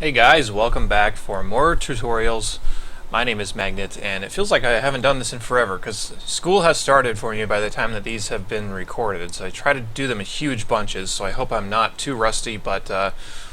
Hey guys, welcome back for more tutorials. My name is Magnet, and it feels like I haven't done this in forever because school has started for me by the time that these have been recorded, so I try to do them in huge bunches, so I hope I'm not too rusty, but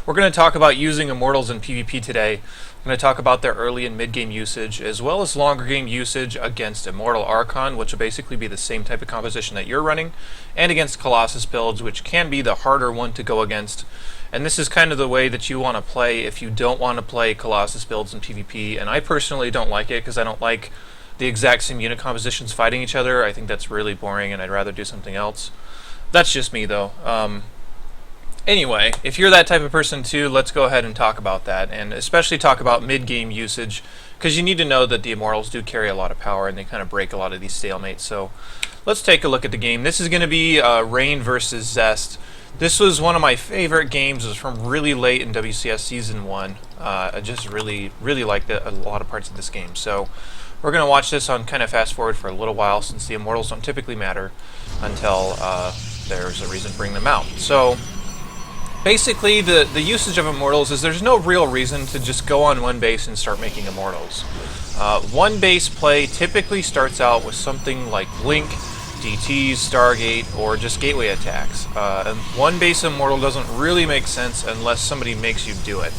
we're going to talk about using Immortals in PvP today. I'm going to talk about their early and mid-game usage, as well as longer game usage against Immortal Archon, which will basically be the same type of composition that you're running, and against Colossus builds, which can be the harder one to go against. And this is kind of the way that you want to play if you don't want to play Colossus builds in PvP, and I personally don't like it because I don't like the exact same unit compositions fighting each other. I think that's really boring and I'd rather do something else. That's just me though. Anyway, if you're that type of person too, let's go ahead and talk about that, and especially talk about mid-game usage, because you need to know that the Immortals do carry a lot of power and they kind of break a lot of these stalemates. So let's take a look at the game. This is going to be Rain versus Zest. This was one of my favorite games. It was from really late in WCS Season 1. I just really liked a lot of parts of this game. So we're going to watch this on kind of fast forward for a little while, since the Immortals don't typically matter until there's a reason to bring them out. So basically the usage of Immortals is there's no real reason to just go on one base and start making Immortals. One base play typically starts out with something like Blink, DTs, Stargate, or just gateway attacks. And one base Immortal doesn't really make sense unless somebody makes you do it.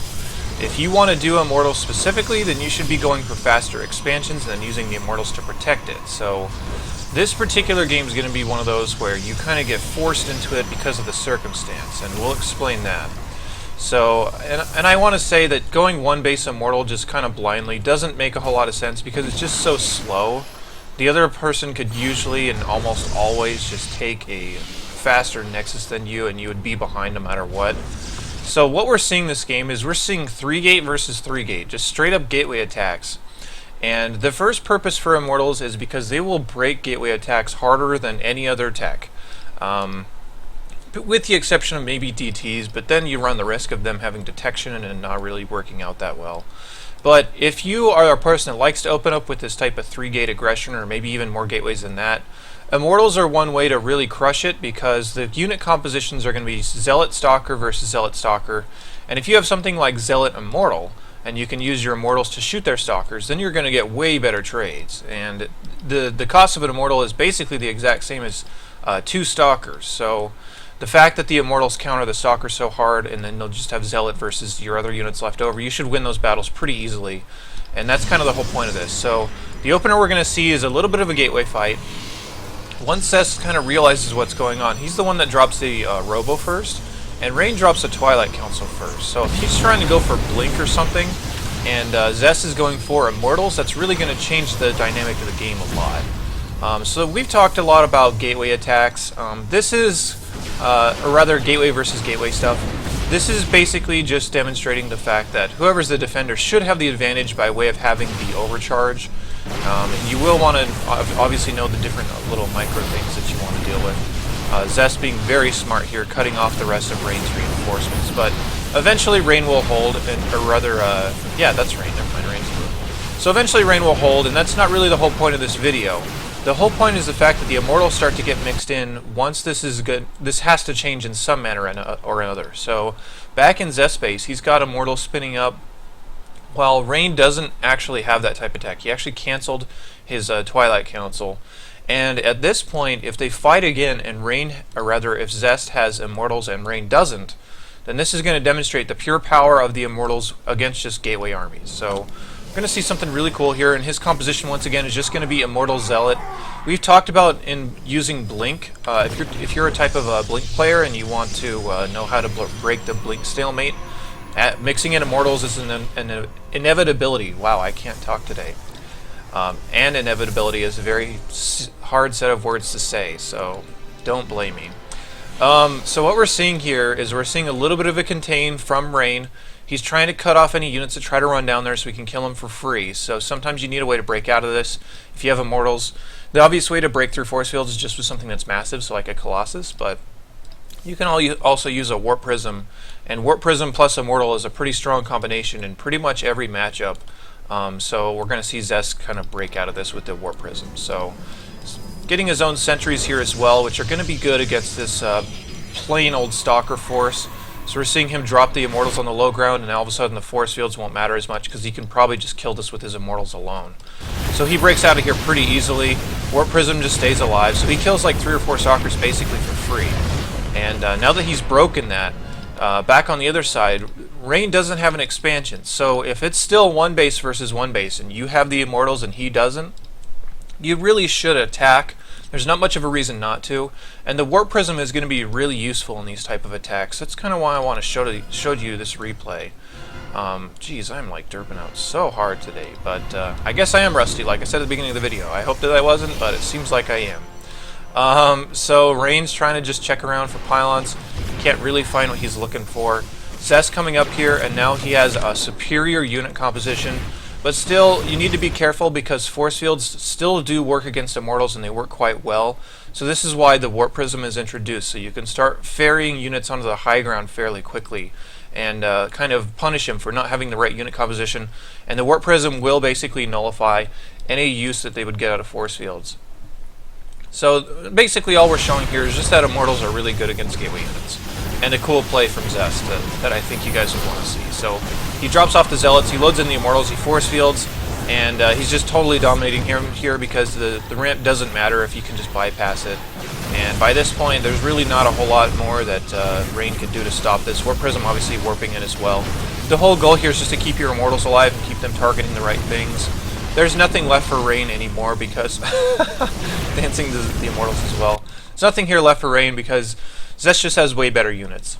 If you want to do Immortals specifically, then you should be going for faster expansions and then using the Immortals to protect it. So this particular game is going to be one of those where you kind of get forced into it because of the circumstance, and we'll explain that. So, and I want to say that going one base Immortal just kind of blindly doesn't make a whole lot of sense because it's just so slow. The other person could usually and almost always just take a faster Nexus than you, and you would be behind no matter what. So what we're seeing this game is we're seeing 3-gate versus 3-gate, just straight up gateway attacks. And the first purpose for Immortals is because they will break gateway attacks harder than any other tech. With the exception of maybe DTs, but then you run the risk of them having detection and not really working out that well. But if you are a person that likes to open up with this type of 3-gate aggression, or maybe even more gateways than that, Immortals are one way to really crush it, because the unit compositions are going to be Zealot Stalker versus Zealot Stalker. And if you have something like Zealot Immortal, and you can use your Immortals to shoot their Stalkers, then you're going to get way better trades. And the cost of an Immortal is basically the exact same as 2 Stalkers. So the fact that the Immortals counter the Stalker so hard, and then they'll just have Zealot versus your other units left over, you should win those battles pretty easily. And that's kind of the whole point of this. So the opener we're going to see is a little bit of a gateway fight. Once Zest kind of realizes what's going on, he's the one that drops the Robo first, and Rain drops a Twilight Council first. So if he's trying to go for Blink or something, and Zest is going for Immortals, that's really going to change the dynamic of the game a lot. So we've talked a lot about gateway attacks. This is, or rather gateway versus gateway stuff. This is basically just demonstrating the fact that whoever's the defender should have the advantage by way of having the overcharge. You will want to obviously know the different little micro things that you want to deal with. Zest being very smart here, cutting off the rest of Rain's reinforcements, but eventually Rain will hold, or rather, yeah, that's Rain, never mind, Rain's good. So eventually Rain will hold, and that's not really the whole point of this video. The whole point is the fact that the Immortals start to get mixed in. Once this is good, this has to change in some manner or another. So back in Zest's base, he's got Immortals spinning up, while Rain doesn't actually have that type of attack. He actually canceled his Twilight Council. And at this point, if they fight again and Rain, or rather if Zest has Immortals and Rain doesn't, then this is going to demonstrate the pure power of the Immortals against just gateway armies. So we're going to see something really cool here, and his composition once again is just going to be Immortal Zealot. We've talked about in using Blink. If you're a type of Blink player and you want to know how to break the Blink stalemate, mixing in Immortals is an inevitability. Wow, I can't talk today. And inevitability is a very hard set of words to say, so don't blame me. So what we're seeing here is we're seeing a little bit of a contain from Rain. He's trying to cut off any units that try to run down there so we can kill them for free. So sometimes you need a way to break out of this. If you have Immortals, the obvious way to break through force fields is just with something that's massive, so like a Colossus, but you can also use a Warp Prism, and Warp Prism plus Immortal is a pretty strong combination in pretty much every matchup. So we're going to see Zest kind of break out of this with the Warp Prism. So getting his own sentries here as well, which are going to be good against this plain old Stalker force. So we're seeing him drop the Immortals on the low ground, and all of a sudden the force fields won't matter as much because he can probably just kill this with his Immortals alone. So he breaks out of here pretty easily. Warp Prism just stays alive, so he kills like 3 or 4 Stalkers basically for free. And now that he's broken that, back on the other side, Rain doesn't have an expansion. So if it's still 1 base versus 1 base, and you have the Immortals and he doesn't, you really should attack. There's not much of a reason not to, and the Warp Prism is going to be really useful in these type of attacks. That's kind of why I want to show you this replay. Geez, I'm like derping out so hard today, but I guess I am rusty, like I said at the beginning of the video. I hope that I wasn't, but it seems like I am. So Rain's trying to just check around for pylons. Can't really find what he's looking for. Zest coming up here, and now he has a superior unit composition. But still, you need to be careful because force fields still do work against Immortals, and they work quite well. So this is why the Warp Prism is introduced, so you can start ferrying units onto the high ground fairly quickly and kind of punish him for not having the right unit composition. And the Warp Prism will basically nullify any use that they would get out of force fields. So basically all we're showing here is just that Immortals are really good against gateway units. And a cool play from Zest that I think you guys would want to see. So he drops off the Zealots, he loads in the Immortals, he force fields, and he's just totally dominating him here because the ramp doesn't matter if you can just bypass it. And by this point, there's really not a whole lot more that Rain can do to stop this. Warp Prism obviously warping in as well. The whole goal here is just to keep your Immortals alive and keep them targeting the right things. There's nothing left for Rain anymore because dancing the Immortals as well. There's nothing here left for Rain because Zest just has way better units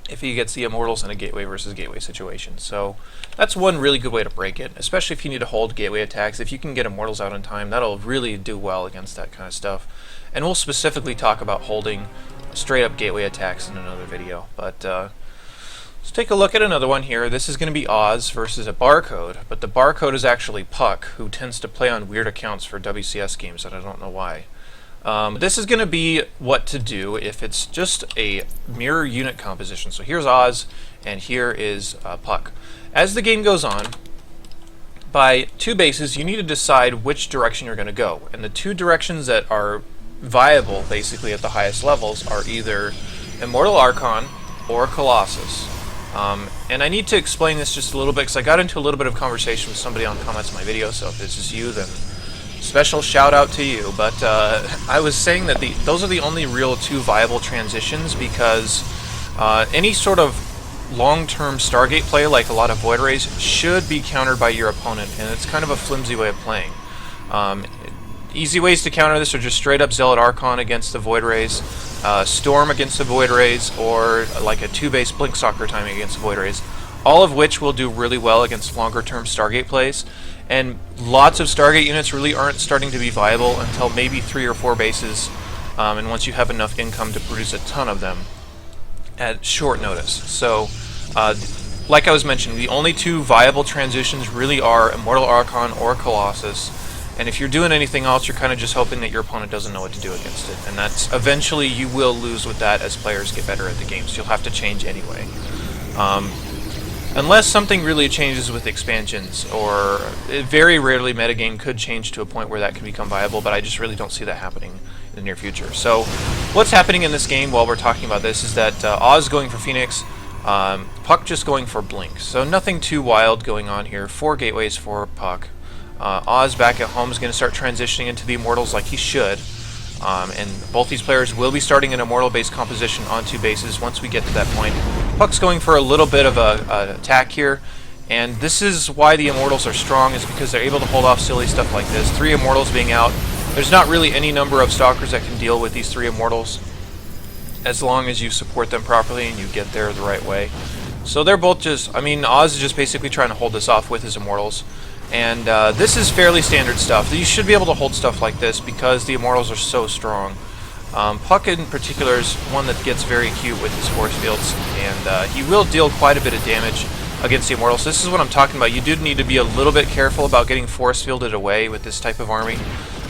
if he gets the Immortals in a gateway versus gateway situation. So that's one really good way to break it, especially if you need to hold gateway attacks. If you can get Immortals out in time, that'll really do well against that kind of stuff. And we'll specifically talk about holding straight up gateway attacks in another video. But let's take a look at another one here. This is going to be Oz versus a Barcode, but the Barcode is actually Puck, who tends to play on weird accounts for WCS games, and I don't know why. This is going to be what to do if it's just a mirror unit composition. So here's Oz, and here is Puck. As the game goes on, by 2 bases, you need to decide which direction you're going to go. And the 2 directions that are viable, basically, at the highest levels are either Immortal Archon or Colossus. And I need to explain this just a little bit, because I got into a little bit of conversation with somebody on comments on my video, so if this is you, then special shout out to you. But I was saying that those are the only real 2 viable transitions, because any sort of long-term Stargate play, like a lot of Void Rays, should be countered by your opponent, and it's kind of a flimsy way of playing. Easy ways to counter this are just straight up Zealot Archon against the Void Rays, Storm against the Void Rays, or like a 2-base Blink Stalker timing against the Void Rays, all of which will do really well against longer-term Stargate plays. And lots of Stargate units really aren't starting to be viable until maybe 3 or 4 bases, and once you have enough income to produce a ton of them at short notice. So, like I was mentioning, the only 2 viable transitions really are Immortal Archon or Colossus. And if you're doing anything else, you're kind of just hoping that your opponent doesn't know what to do against it. And that's eventually you will lose with that as players get better at the game, so you'll have to change anyway. Unless something really changes with expansions, or very rarely metagame could change to a point where that can become viable, but I just really don't see that happening in the near future. So what's happening in this game while we're talking about this is that Oz going for Phoenix, Puck just going for Blink. So nothing too wild going on here. 4 gateways for Puck. Oz back at home is going to start transitioning into the Immortals like he should. And both these players will be starting an Immortal-based composition on 2 bases once we get to that point. Puck's going for a little bit of a attack here, and this is why the Immortals are strong, is because they're able to hold off silly stuff like this. 3 Immortals being out. There's not really any number of Stalkers that can deal with these 3 Immortals, as long as you support them properly and you get there the right way. So they're both just, I mean, Oz is just basically trying to hold this off with his Immortals. And this is fairly standard stuff. You should be able to hold stuff like this because the Immortals are so strong. Puck in particular is one that gets very cute with his force fields, and he will deal quite a bit of damage against the Immortals. This is what I'm talking about. You do need to be a little bit careful about getting force fielded away with this type of army.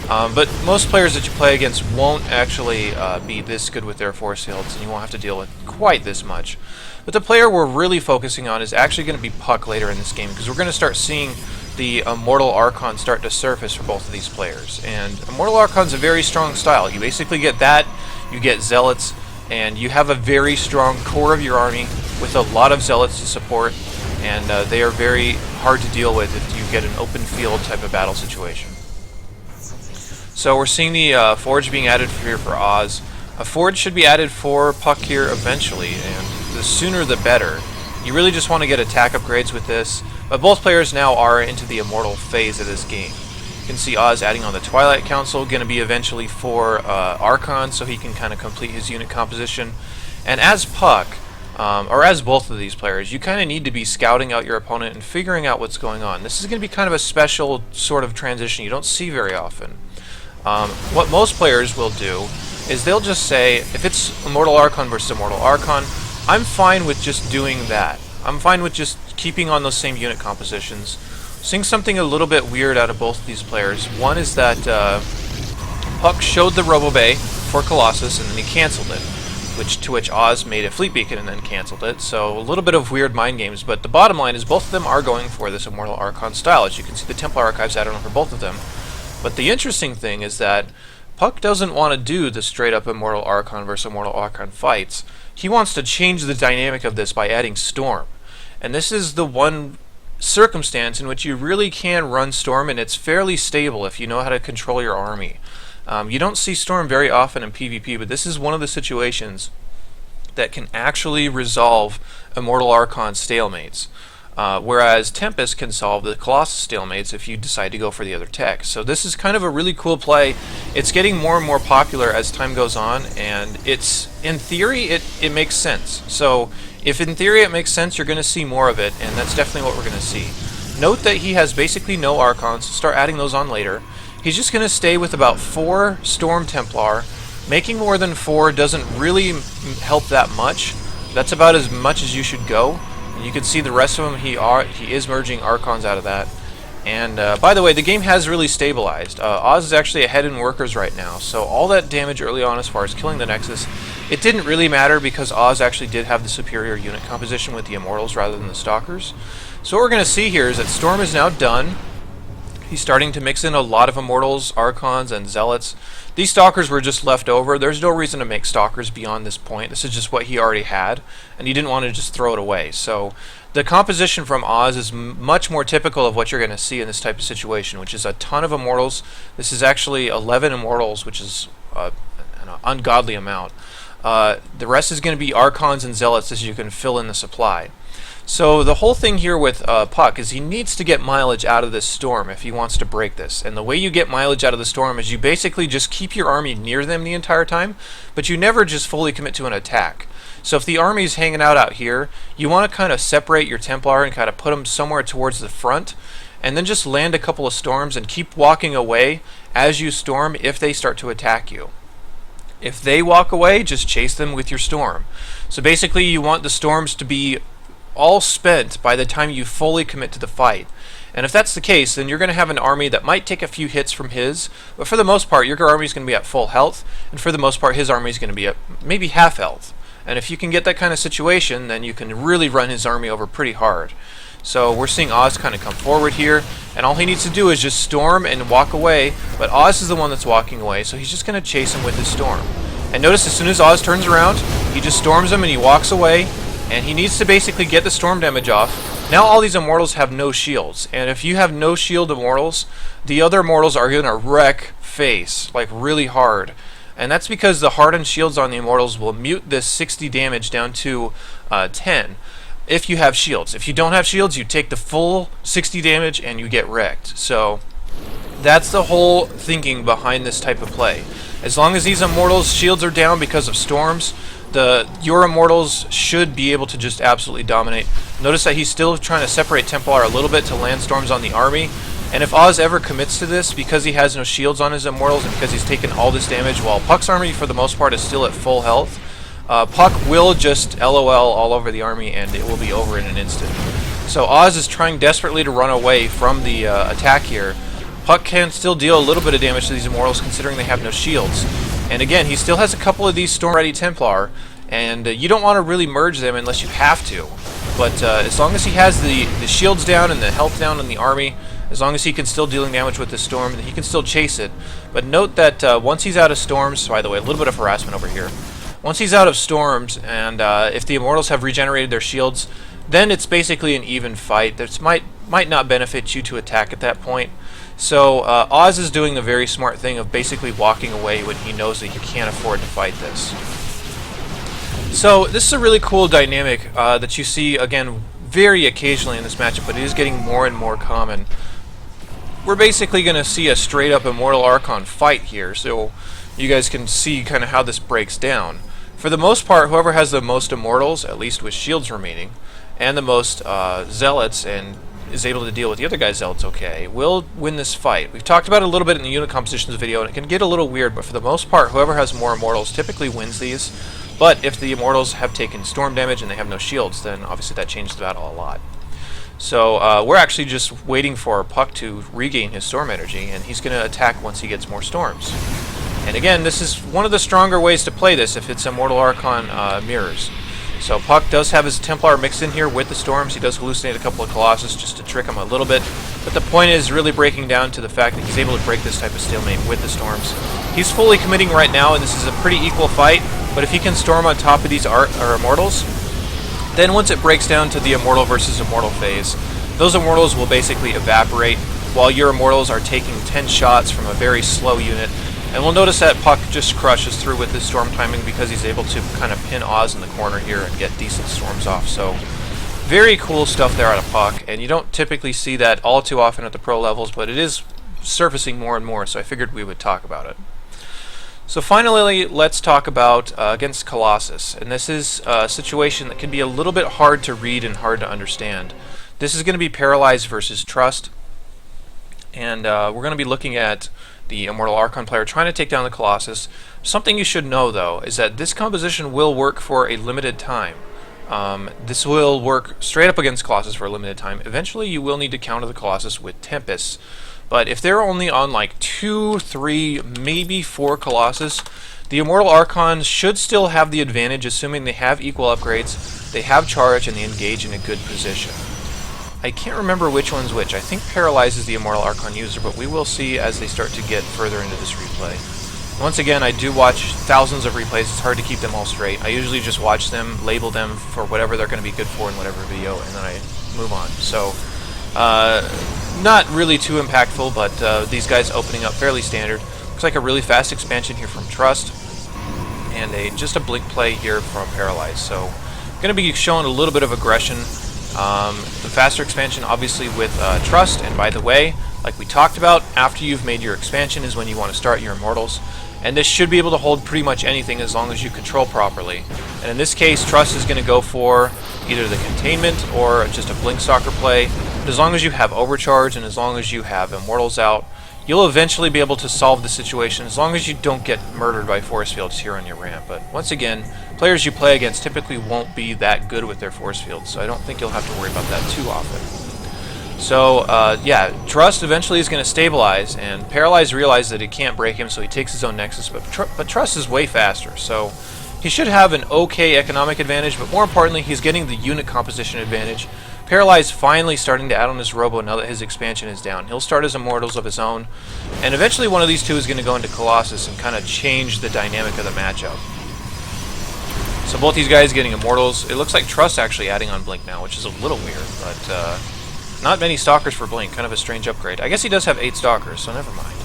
But most players that you play against won't actually be this good with their force fields, and you won't have to deal with quite this much. But the player we're really focusing on is actually going to be Puck later in this game, because we're going to start seeing the Immortal Archon start to surface for both of these players. And Immortal Archon's a very strong style. You basically get that, you get Zealots, and you have a very strong core of your army with a lot of zealots to support, and they are very hard to deal with if you get an open field type of battle situation. So we're seeing the forge being added here for Oz. A forge should be added for Puck here eventually, and the sooner the better. You really just want to get attack upgrades with this, but both players now are into the Immortal phase of this game. You can see Oz adding on the Twilight Council, going to be eventually for Archon, so he can kind of complete his unit composition. And as Puck, or as both of these players, you kind of need to be scouting out your opponent and figuring out what's going on. This is going to be kind of a special sort of transition you don't see very often. What most players will do is they'll just say, if it's Immortal Archon versus Immortal Archon, I'm fine with just doing that. I'm fine with just keeping on those same unit compositions. Seeing something a little bit weird out of both of these players. One is that Puck showed the Robo Bay for Colossus and then he cancelled it, to which Oz made a Fleet Beacon and then cancelled it. So a little bit of weird mind games, but the bottom line is both of them are going for this Immortal Archon style. As you can see, the Templar Archives added on for both of them. But the interesting thing is that Puck doesn't want to do the straight up Immortal Archon versus Immortal Archon fights. He wants to change the dynamic of this by adding Storm. And this is the one circumstance in which you really can run Storm, and it's fairly stable if you know how to control your army. You don't see Storm very often in PvP, but this is one of the situations that can actually resolve Immortal Archon stalemates. Whereas Tempest can solve the Colossus stalemates if you decide to go for the other tech. So this is kind of a really cool play. It's getting more and more popular as time goes on, and it's, in theory, it makes sense. So if in theory it makes sense, you're going to see more of it, and that's definitely what we're going to see. Note that he has basically no Archons, so start adding those on later. He's just going to stay with about 4 Storm Templar. Making more than 4 doesn't really help that much. That's about as much as you should go. You can see the rest of them, he is merging Archons out of that. And by the way, the game has really stabilized. Oz is actually ahead in workers right now, so all that damage early on as far as killing the Nexus, it didn't really matter because Oz actually did have the superior unit composition with the Immortals rather than the Stalkers. So what we're going to see here is that Storm is now done. He's starting to mix in a lot of Immortals, Archons, and Zealots. These Stalkers were just left over. There's no reason to make Stalkers beyond this point. This is just what he already had, and he didn't want to just throw it away. So the composition from Oz is much more typical of what you're going to see in this type of situation, which is a ton of Immortals. This is actually 11 Immortals, which is an ungodly amount. The rest is going to be Archons and Zealots as you can fill in the supply. So the whole thing here with Puck is he needs to get mileage out of this Storm if he wants to break this. And the way you get mileage out of the Storm is you basically just keep your army near them the entire time, but you never just fully commit to an attack. So if the army is hanging out here, you want to kind of separate your Templar and kind of put them somewhere towards the front, and then just land a couple of Storms and keep walking away as you storm if they start to attack you. If they walk away, just chase them with your Storm. So basically you want the Storms to be all spent by the time you fully commit to the fight. And if that's the case, then you're going to have an army that might take a few hits from his, but for the most part your army is going to be at full health, and for the most part his army is going to be at maybe half health. And if you can get that kind of situation, then you can really run his army over pretty hard. So we're seeing Oz kind of come forward here, and all he needs to do is just storm and walk away, but Oz is the one that's walking away, so he's just going to chase him with his storm. And notice as soon as Oz turns around, he just storms him and he walks away, and he needs to basically get the storm damage off. Now all these Immortals have no shields, and if you have no shield Immortals, the other Immortals are going to wreck face, like really hard. And that's because the hardened shields on the Immortals will mute this 60 damage down to 10 if you have shields. If you don't have shields, you take the full 60 damage and you get wrecked. So that's the whole thinking behind this type of play. As long as these Immortals' shields are down because of storms, your Immortals should be able to just absolutely dominate. Notice that he's still trying to separate Templar a little bit to land storms on the army. And if Oz ever commits to this, because he has no shields on his Immortals and because he's taken all this damage while Puck's army for the most part is still at full health, Puck will just LOL all over the army and it will be over in an instant. So Oz is trying desperately to run away from the attack here. Puck can still deal a little bit of damage to these Immortals considering they have no shields. And again, he still has a couple of these Storm-Ready Templar, and you don't want to really merge them unless you have to. But as long as he has the shields down and the health down in the army, as long as he can still dealing damage with the storm, then he can still chase it. But note that once he's out of storms, by the way, a little bit of harassment over here. Once he's out of storms, and if the Immortals have regenerated their shields, then it's basically an even fight. That might not benefit you to attack at that point. So Oz is doing the very smart thing of basically walking away when he knows that you can't afford to fight this. So this is a really cool dynamic that you see, again, very occasionally in this matchup, but it is getting more and more common. We're basically going to see a straight-up Immortal Archon fight here, so you guys can see kind of how this breaks down. For the most part, whoever has the most Immortals, at least with shields remaining, and the most Zealots, and is able to deal with the other guy's Zealots okay, will win this fight. We've talked about it a little bit in the unit compositions video, and it can get a little weird, but for the most part, whoever has more Immortals typically wins these. But if the Immortals have taken storm damage and they have no shields, then obviously that changes the battle a lot. So we're actually just waiting for Puck to regain his storm energy, and he's going to attack once he gets more storms. And again, this is one of the stronger ways to play this if it's Immortal Archon mirrors. So Puck does have his Templar mixed in here with the storms. He does hallucinate a couple of Colossus just to trick him a little bit. But the point is really breaking down to the fact that he's able to break this type of stalemate with the storms. He's fully committing right now, and this is a pretty equal fight. But if he can storm on top of these Immortals, then once it breaks down to the Immortal versus Immortal phase, those Immortals will basically evaporate while your Immortals are taking 10 shots from a very slow unit. And we'll notice that Puck just crushes through with his storm timing because he's able to kind of pin Oz in the corner here and get decent storms off. So very cool stuff there out of Puck, and you don't typically see that all too often at the pro levels, but it is surfacing more and more, so I figured we would talk about it. So finally, let's talk about against Colossus, and this is a situation that can be a little bit hard to read and hard to understand. This is going to be Paralyze versus Trust, and we're going to be looking at the Immortal Archon player trying to take down the Colossus. Something you should know, though, is that this composition will work for a limited time. This will work straight up against Colossus for a limited time. Eventually, you will need to counter the Colossus with Tempests. But if they're only on like 2, 3, maybe 4 Colossus, the Immortal Archons should still have the advantage, assuming they have equal upgrades, they have charge, and they engage in a good position. I can't remember which one's which. I think Paralyze is the Immortal Archon user, but we will see as they start to get further into this replay. Once again, I do watch thousands of replays. It's hard to keep them all straight. I usually just watch them, label them for whatever they're going to be good for in whatever video, and then I move on. So, not really too impactful, but these guys opening up fairly standard. Looks like a really fast expansion here from Trust, and just a blink play here from Paralyze. So, going to be showing a little bit of aggression. The faster expansion, obviously, with Trust, and by the way, like we talked about, after you've made your expansion is when you want to start your Immortals. And this should be able to hold pretty much anything as long as you control properly. And in this case, Trust is going to go for either the containment or just a blink stalker play. But as long as you have overcharge and as long as you have Immortals out, you'll eventually be able to solve the situation as long as you don't get murdered by force fields here on your ramp. But once again, players you play against typically won't be that good with their force fields, so I don't think you'll have to worry about that too often. So, yeah, Trust eventually is going to stabilize, and Paralyze realizes that it can't break him, so he takes his own Nexus, but Trust is way faster, so he should have an okay economic advantage, but more importantly, he's getting the unit composition advantage. Paralyze finally starting to add on his Robo now that his expansion is down. He'll start his Immortals of his own, and eventually one of these two is going to go into Colossus and kind of change the dynamic of the matchup. So both these guys getting Immortals. It looks like Trust actually adding on Blink now, which is a little weird, but not many Stalkers for Blink, kind of a strange upgrade. I guess he does have 8 Stalkers, so never mind.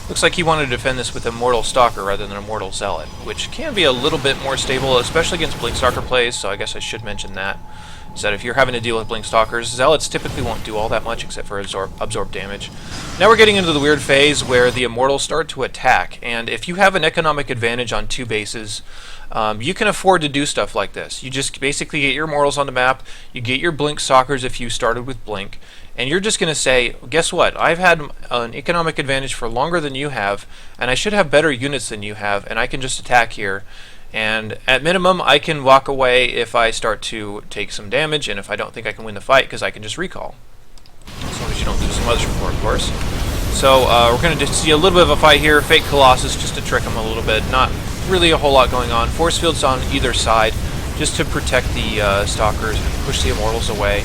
Looks like he wanted to defend this with Immortal Stalker rather than Immortal Zealot, which can be a little bit more stable, especially against Blink Stalker plays, so I guess I should mention that. Is that if you're having to deal with Blink Stalkers, Zealots typically won't do all that much except for absorb damage. Now we're getting into the weird phase where the Immortals start to attack, and if you have an economic advantage on 2 bases, you can afford to do stuff like this. You just basically get your Immortals on the map, you get your Blink Stalkers if you started with Blink, and you're just going to say, guess what, I've had an economic advantage for longer than you have, and I should have better units than you have, and I can just attack here. And at minimum, I can walk away if I start to take some damage, and if I don't think I can win the fight, because I can just recall. As long as you don't do some others before, of course. So we're going to see a little bit of a fight here. Fake Colossus just to trick him a little bit. Not really a whole lot going on. Force fields on either side just to protect the Stalkers and push the Immortals away.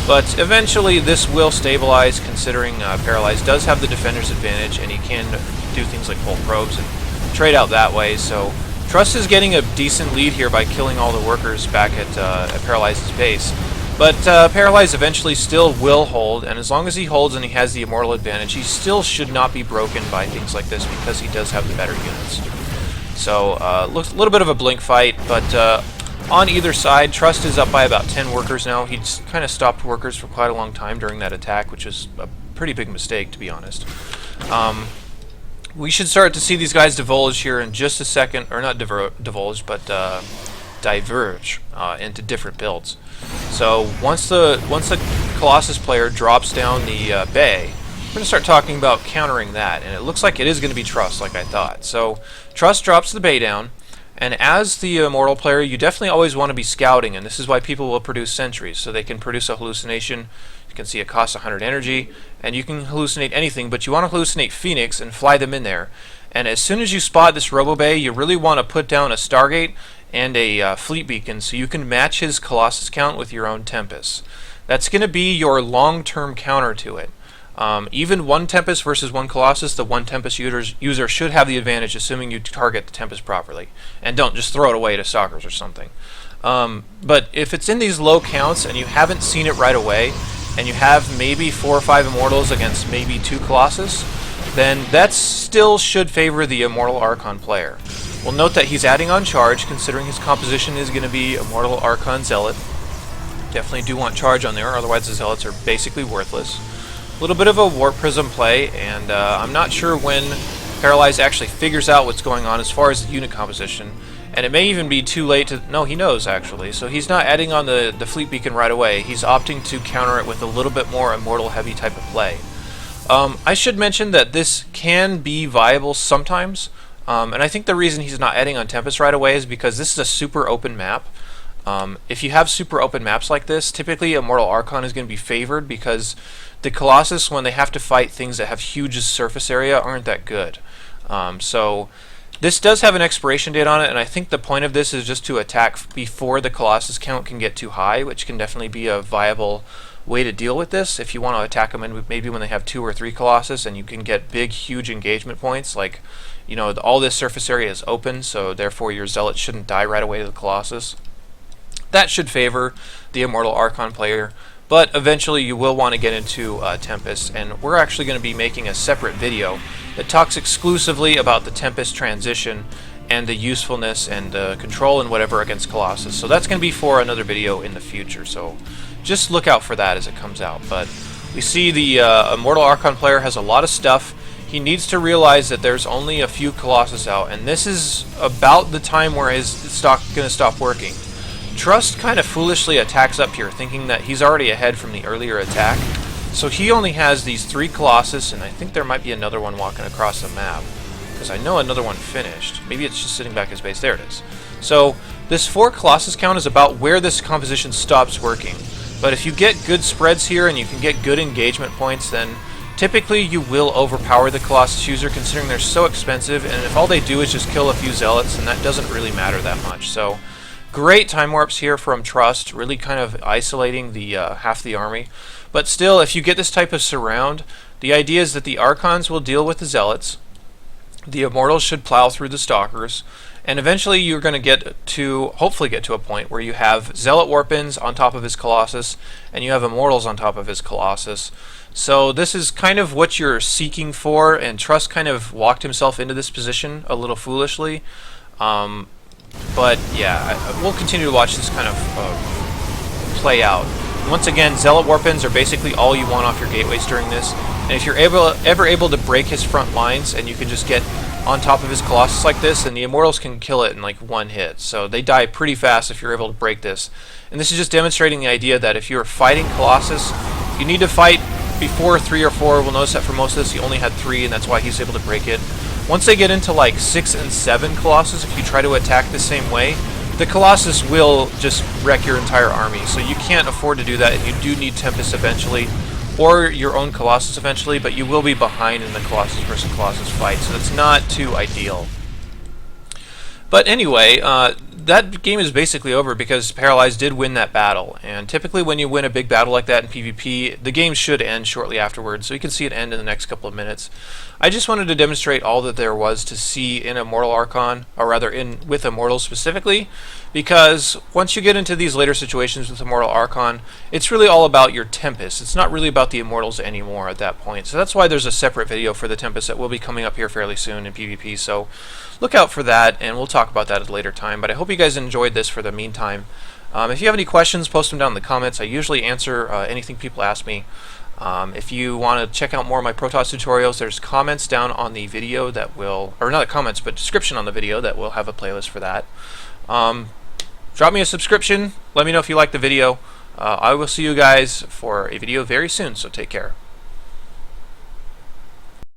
But eventually this will stabilize, considering Paralyze does have the Defender's advantage, and he can do things like pull probes and trade out that way. So Trust is getting a decent lead here by killing all the workers back at Paralyze's base. But Paralyze eventually still will hold, and as long as he holds and he has the Immortal advantage, he still should not be broken by things like this because he does have the better units. So, looks a little bit of a blink fight, but on either side, Trust is up by about 10 workers now. He's kind of stopped workers for quite a long time during that attack, which is a pretty big mistake, to be honest. We should start to see these guys divulge here in just a second, or not divulge, but diverge into different builds. So once the Colossus player drops down the bay, we're going to start talking about countering that, and it looks like it is going to be Trust, like I thought. So Trust drops the bay down, and as the Immortal player, you definitely always want to be scouting, and this is why people will produce sentries, so they can produce a hallucination. You can see it costs 100 energy, and you can hallucinate anything, but you want to hallucinate Phoenix and fly them in there. And as soon as you spot this Robo Bay, you really want to put down a Stargate and a Fleet Beacon so you can match his Colossus count with your own Tempest. That's going to be your long-term counter to it. Even one Tempest versus one Colossus, the one Tempest user should have the advantage, assuming you target the Tempest properly. And don't just throw it away to Stalkers or something. But if it's in these low counts and you haven't seen it right away, and you have maybe 4 or 5 Immortals against maybe 2 Colossus, then that still should favor the Immortal Archon player. We'll note that he's adding on charge, considering his composition is going to be Immortal Archon Zealot. Definitely do want charge on there, otherwise the Zealots are basically worthless. A little bit of a Warp Prism play, and I'm not sure when Paralyze actually figures out what's going on as far as the unit composition. And it may even be too late to... No, he knows, actually. So he's not adding on the Fleet Beacon right away. He's opting to counter it with a little bit more Immortal-heavy type of play. I should mention that this can be viable sometimes. And I think the reason he's not adding on Tempest right away is because this is a super open map. If you have super open maps like this, typically Immortal Archon is going to be favored because the Colossus, when they have to fight things that have huge surface area, aren't that good. So... this does have an expiration date on it, and I think the point of this is just to attack before the Colossus count can get too high, which can definitely be a viable way to deal with this. If you want to attack them in maybe when they have 2 or 3 Colossus, and you can get big, huge engagement points, like, you know, all this surface area is open, so therefore your Zealot shouldn't die right away to the Colossus. That should favor the Immortal Archon player. But eventually you will want to get into Tempest, and we're actually going to be making a separate video that talks exclusively about the Tempest transition and the usefulness and control and whatever against Colossus. So that's going to be for another video in the future, so just look out for that as it comes out. But we see the Immortal Archon player has a lot of stuff. He needs to realize that there's only a few Colossus out, and this is about the time where his stock going to stop working. Trust kind of foolishly attacks up here, thinking that he's already ahead from the earlier attack. So he only has these 3 Colossus, and I think there might be another one walking across the map, because I know another one finished. Maybe it's just sitting back his base. There it is. So this 4 Colossus count is about where this composition stops working. But if you get good spreads here and you can get good engagement points, then typically you will overpower the Colossus user, considering they're so expensive, and if all they do is just kill a few Zealots, then that doesn't really matter that much. So great time warps here from Trust, really kind of isolating the half the army. But still, if you get this type of surround, the idea is that the Archons will deal with the Zealots, the Immortals should plow through the Stalkers, and eventually you're going to hopefully get to a point where you have Zealot Warpins on top of his Colossus, and you have Immortals on top of his Colossus. So this is kind of what you're seeking for, and Trust kind of walked himself into this position a little foolishly. But yeah, we'll continue to watch this kind of play out. Once again, Zealot Warpins are basically all you want off your gateways during this, and if you're ever able to break his front lines and you can just get on top of his Colossus like this, then the Immortals can kill it in like one hit. So they die pretty fast if you're able to break this. And this is just demonstrating the idea that if you're fighting Colossus, you need to fight before 3 or 4. We'll notice that for most of this he only had 3, and that's why he's able to break it. Once they get into like 6 and 7 Colossus, if you try to attack the same way, the Colossus will just wreck your entire army. So you can't afford to do that, and you do need Tempest eventually, or your own Colossus eventually, but you will be behind in the Colossus versus Colossus fight, so it's not too ideal. But anyway, that game is basically over because Paralyzed did win that battle. And typically when you win a big battle like that in PvP, the game should end shortly afterwards. So you can see it end in the next couple of minutes. I just wanted to demonstrate all that there was to see in Immortal Archon, or rather with Immortal specifically, because once you get into these later situations with Immortal Archon, it's really all about your Tempest. It's not really about the Immortals anymore at that point. So that's why there's a separate video for the Tempest that will be coming up here fairly soon in PvP. So look out for that, and we'll talk about that at a later time. But I hope you guys enjoyed this for the meantime. If you have any questions, post them down in the comments. I usually answer anything people ask me. If you want to check out more of my Protoss tutorials, there's comments down on the video that will, or not comments, but description on the video that will have a playlist for that. Drop me a subscription. Let me know if you like the video. I will see you guys for a video very soon, so take care.